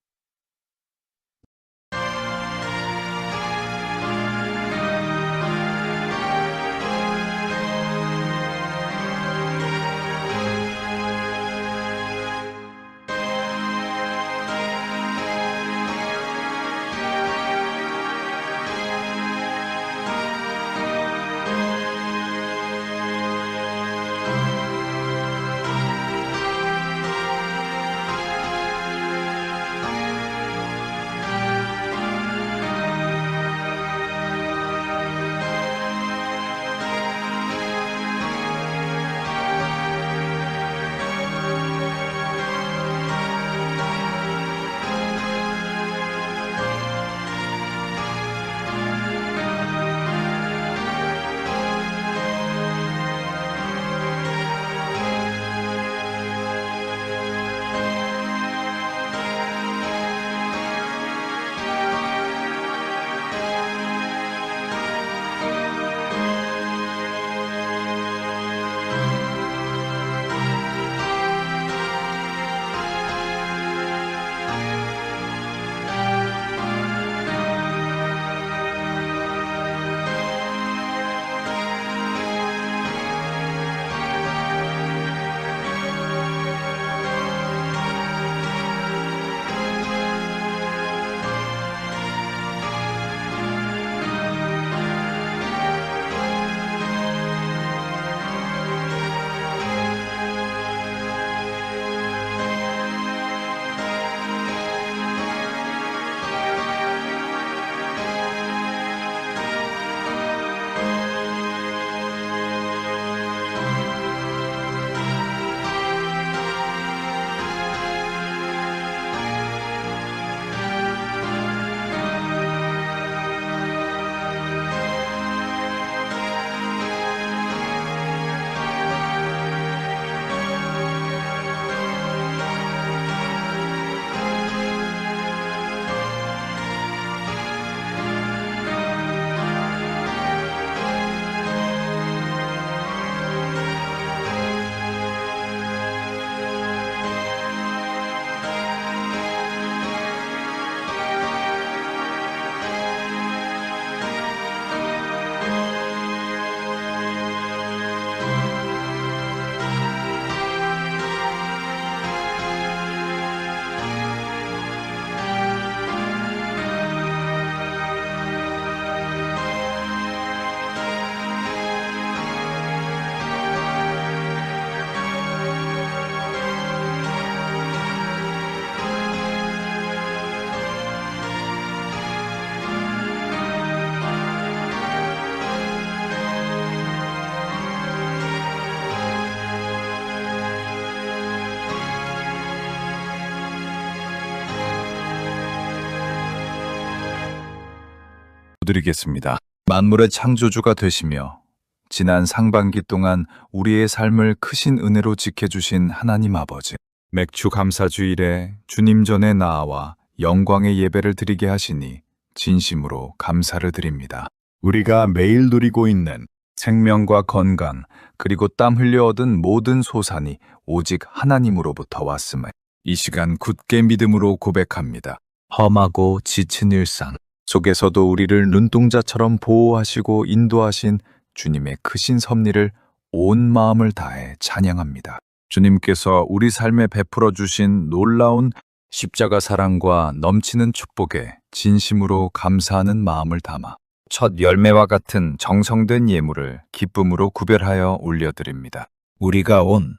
드리겠습니다. 만물의 창조주가 되시며 지난 상반기 동안 우리의 삶을 크신 은혜로 지켜주신 하나님 아버지, 맥주 감사주일에 주님 전에 나아와 영광의 예배를 드리게 하시니 진심으로 감사를 드립니다. 우리가 매일 누리고 있는 생명과 건강, 그리고 땀 흘려 얻은 모든 소산이 오직 하나님으로부터 왔음을 이 시간 굳게 믿음으로 고백합니다. 험하고 지친 일상 속에서도 우리를 눈동자처럼 보호하시고 인도하신 주님의 크신 섭리를 온 마음을 다해 찬양합니다. 주님께서 우리 삶에 베풀어 주신 놀라운 십자가 사랑과 넘치는 축복에 진심으로 감사하는 마음을 담아 첫 열매와 같은 정성된 예물을 기쁨으로 구별하여 올려드립니다. 우리가 온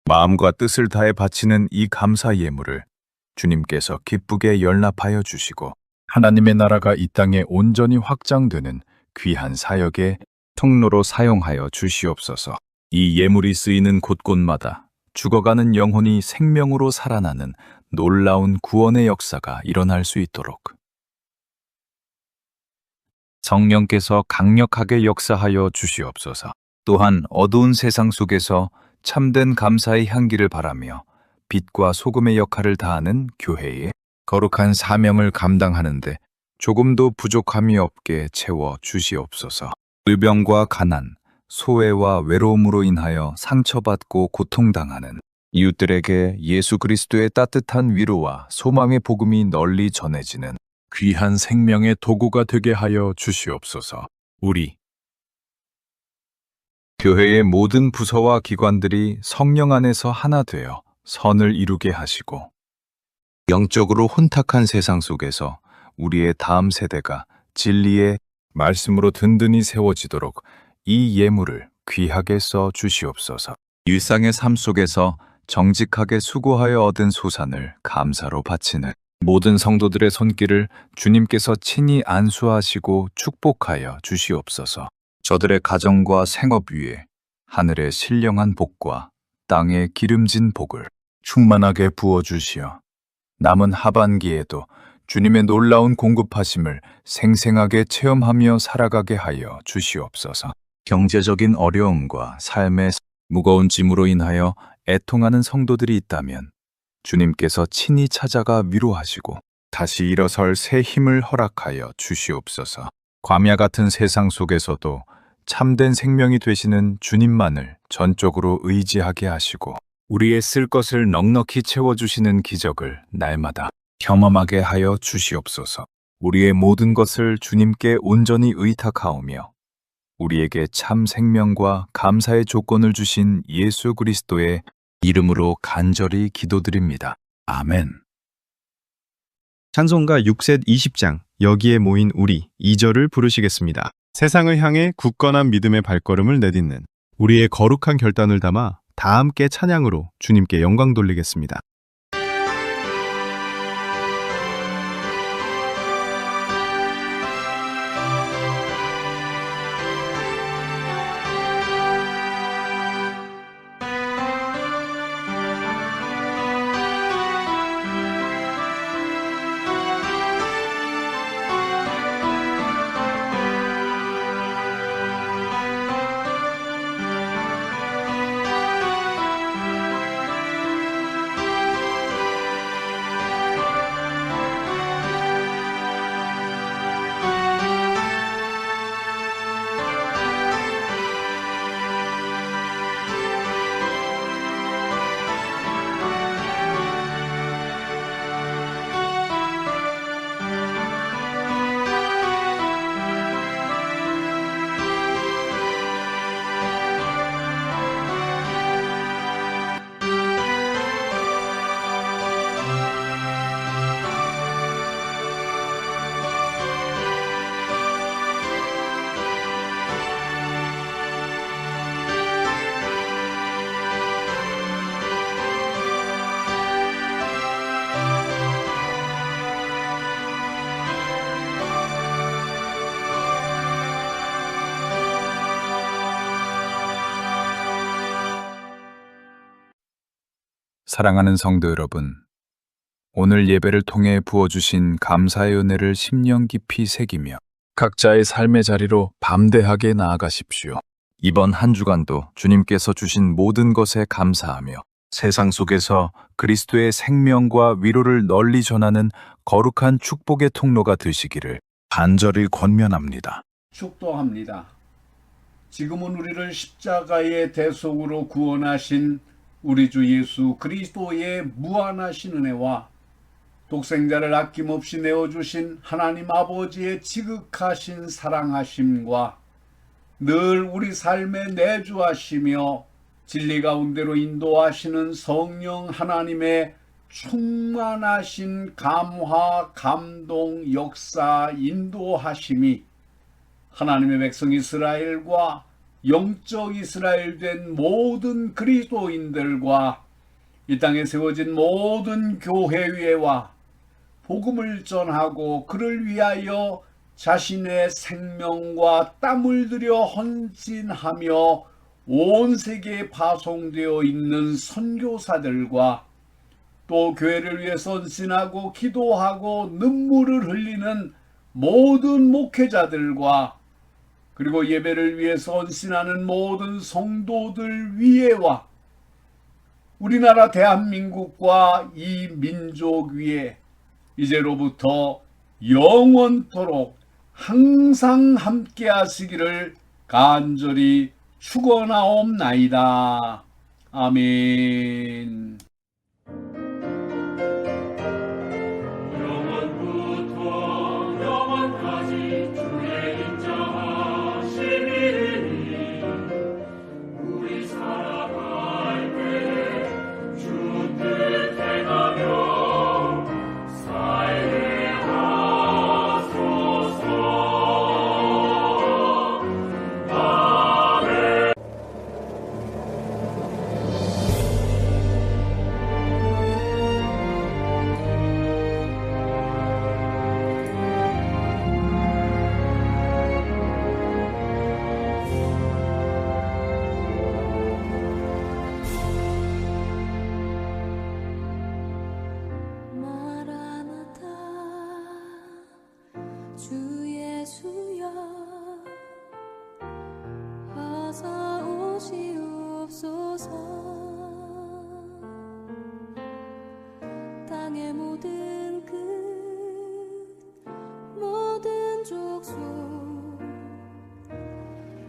마음과 뜻을 다해 바치는 이 감사 예물을 주님께서 기쁘게 열납하여 주시고 하나님의 나라가 이 땅에 온전히 확장되는 귀한 사역의 통로로 사용하여 주시옵소서. 이 예물이 쓰이는 곳곳마다 죽어가는 영혼이 생명으로 살아나는 놀라운 구원의 역사가 일어날 수 있도록 성령께서 강력하게 역사하여 주시옵소서. 또한 어두운 세상 속에서 참된 감사의 향기를 바라며 빛과 소금의 역할을 다하는 교회의 거룩한 사명을 감당하는데 조금도 부족함이 없게 채워 주시옵소서. 의병과 가난, 소외와 외로움으로 인하여 상처받고 고통당하는 이웃들에게 예수 그리스도의 따뜻한 위로와 소망의 복음이 널리 전해지는 귀한 생명의 도구가 되게 하여 주시옵소서. 우리 교회의 모든 부서와 기관들이 성령 안에서 하나 되어 선을 이루게 하시고 영적으로 혼탁한 세상 속에서 우리의 다음 세대가 진리의 말씀으로 든든히 세워지도록 이 예물을 귀하게 써 주시옵소서. 일상의 삶 속에서 정직하게 수고하여 얻은 소산을 감사로 바치는 모든 성도들의 손길을 주님께서 친히 안수하시고 축복하여 주시옵소서. 저들의 가정과 생업 위에 하늘의 신령한 복과 땅의 기름진 복을 충만하게 부어주시어 남은 하반기에도 주님의 놀라운 공급하심을 생생하게 체험하며 살아가게 하여 주시옵소서. 경제적인 어려움과 삶의 무거운 짐으로 인하여 애통하는 성도들이 있다면 주님께서 친히 찾아가 위로하시고 다시 일어설 새 힘을 허락하여 주시옵소서. 광야 같은 세상 속에서도 참된 생명이 되시는 주님만을 전적으로 의지하게 하시고 우리의 쓸 것을 넉넉히 채워주시는 기적을 날마다 경험하게 하여 주시옵소서. 우리의 모든 것을 주님께 온전히 의탁하오며 우리에게 참 생명과 감사의 조건을 주신 예수 그리스도의 이름으로 간절히 기도드립니다. 아멘.
찬송가 6셋 20장 여기에 모인 우리 2절을 부르시겠습니다. 세상을 향해 굳건한 믿음의 발걸음을 내딛는 우리의 거룩한 결단을 담아 다 함께 찬양으로 주님께 영광 돌리겠습니다.
사랑하는 성도 여러분, 오늘 예배를 통해 부어주신 감사의 은혜를 심령 깊이 새기며 각자의 삶의 자리로 담대하게 나아가십시오. 이번 한 주간도 주님께서 주신 모든 것에 감사하며 세상 속에서 그리스도의 생명과 위로를 널리 전하는 거룩한 축복의 통로가 되시기를 간절히 권면합니다.
축도합니다. 지금은 우리를 십자가의 대속으로 구원하신 우리 주 예수 그리스도의 무한하신 은혜와 독생자를 아낌없이 내어주신 하나님 아버지의 지극하신 사랑하심과 늘 우리 삶에 내주하시며 진리 가운데로 인도하시는 성령 하나님의 충만하신 감화, 감동, 역사, 인도하심이 하나님의 백성 이스라엘과 영적 이스라엘 된 모든 그리스도인들과 이 땅에 세워진 모든 교회회와 복음을 전하고 그를 위하여 자신의 생명과 땀을 들여 헌신하며 온 세계에 파송되어 있는 선교사들과 또 교회를 위해 헌신하고 기도하고 눈물을 흘리는 모든 목회자들과 그리고 예배를 위해서 헌신하는 모든 성도들 위에와 우리나라 대한민국과 이 민족 위에 이제로부터 영원토록 항상 함께 하시기를 간절히 축원하옵나이다. 아멘.
영원부터 영원까지 주의 인자하심이니 우리 살아갈 때 주 뜻 행하며 살게 하소서. 아멘.
마라나타 주 예수여 어서 오시옵소서. 땅의 모든 끝 모든 족속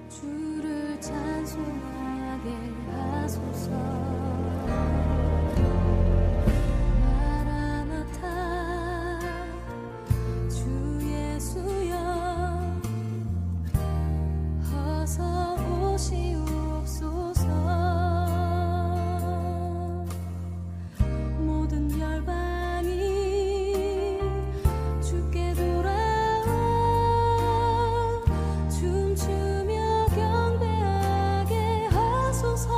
주를 찬송하게 하소서. 마라나타 주 예수여 어서 오시옵소서. 모든 열방이 주께 돌아와 춤추며 경배하게 하소서.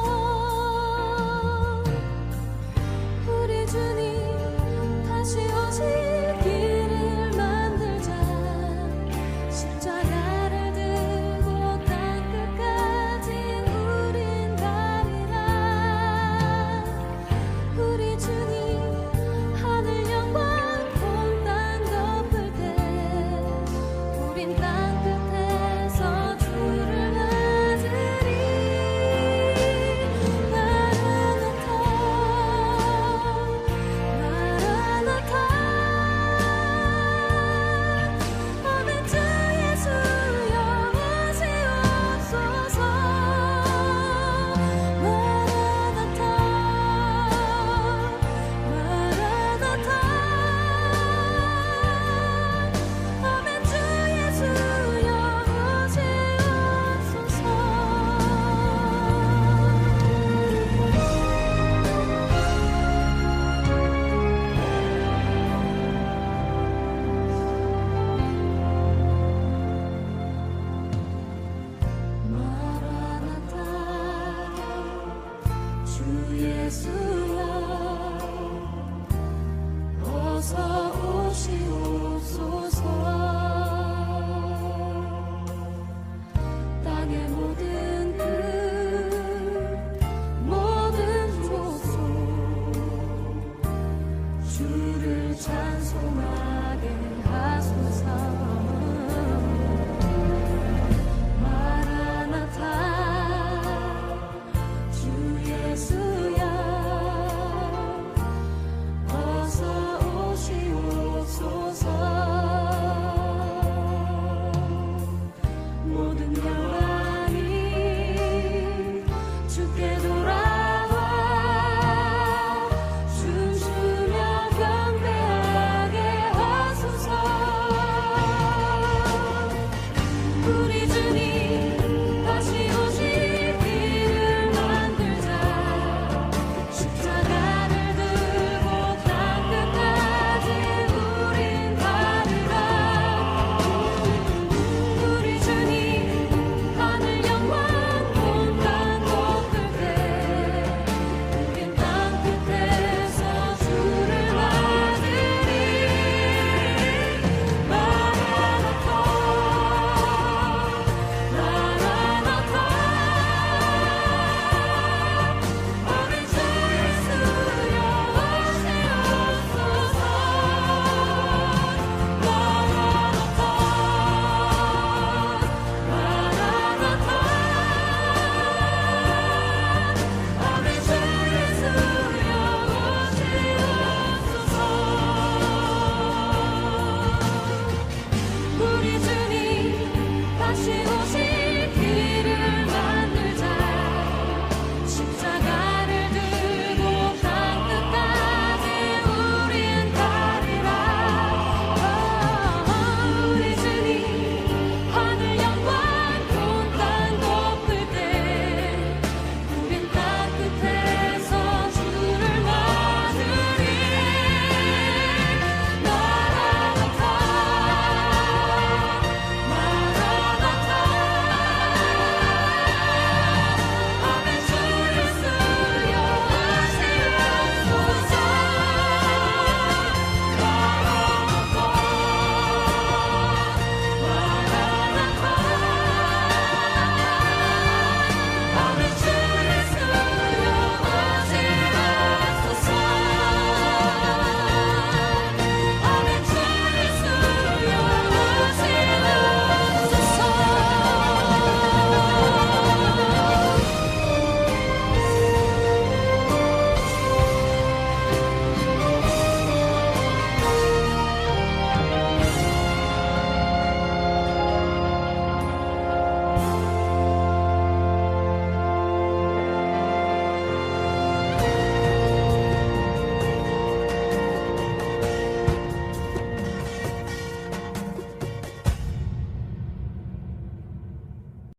찬송하게